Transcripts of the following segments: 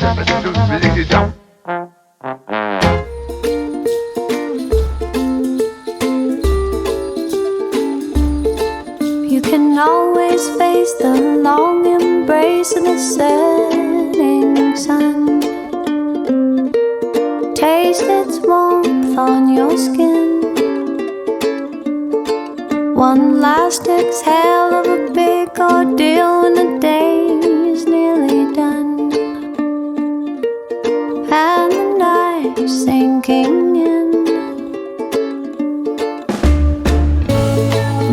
You can always face the long embrace of the setting sun. Taste its warmth on your skin. One last exhale of a big ordeal when the day is nearly done, and the night sinking in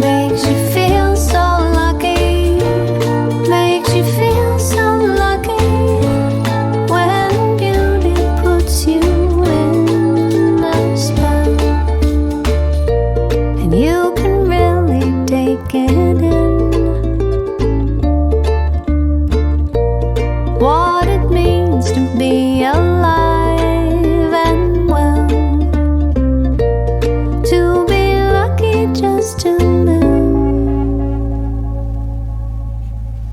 makes you feel so lucky, makes you feel so lucky when beauty puts you in a spell, and you can really take it in. What it means to be alive and well, to be lucky just to live.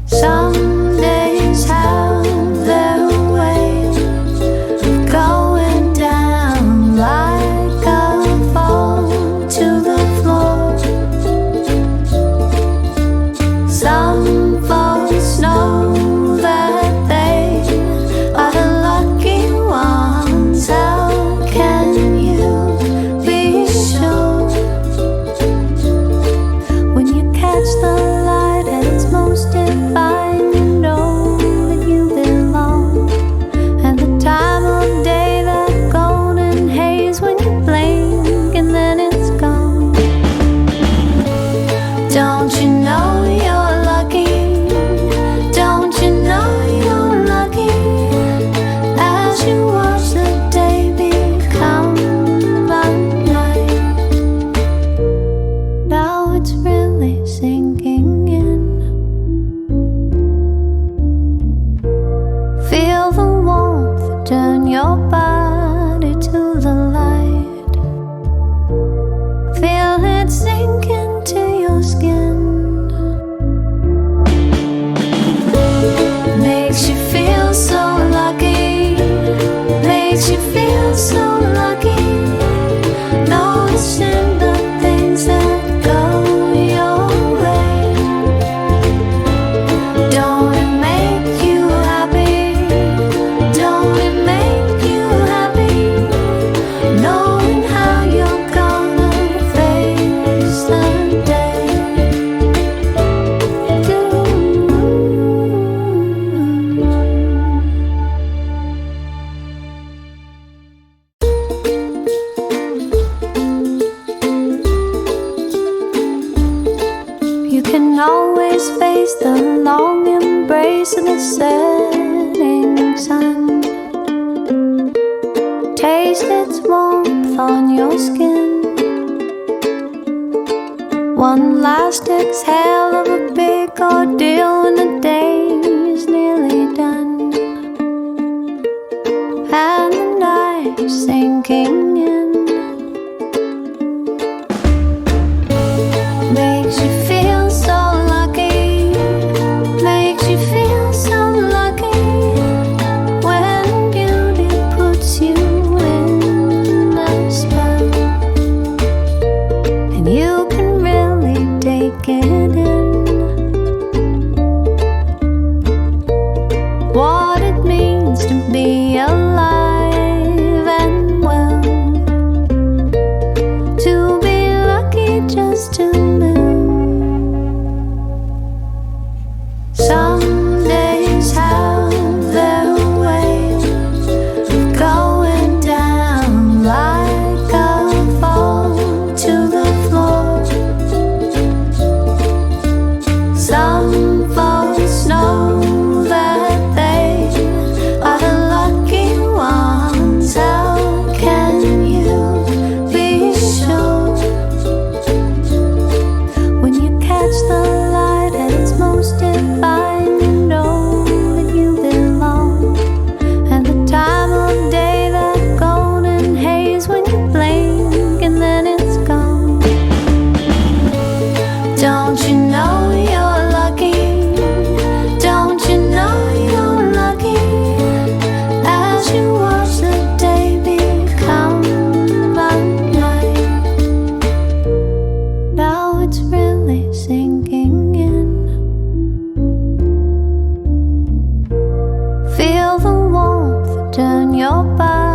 Some days have their way of going down like a fall to the floor. Some folks know that they are the lucky ones. How can you be sure when you catch the light at its most divine? You know that you belong, and the time of day, that golden haze when you blink and then it's gone. Don't you know you're lucky? Don't you know you're lucky? As you watch the day become a night, now it's really sinking in. Feel the warmth turn your body to the light. Feel it sink into your skin. Makes you feel so lucky, makes you feel so lucky. Noticing the things that go your way. Don't it make you happy? Don't it make you happy? Knowing how you're gonna face the day. You can always face the long embrace of the setting sun. Taste its warmth on your skin. One last exhale of a big ordeal when the day is nearly done, and the night sinking in makes you feel so lucky, makes you feel so lucky when beauty puts you in a spell, and you can really take it in. What it means to be alive and well, Turn your body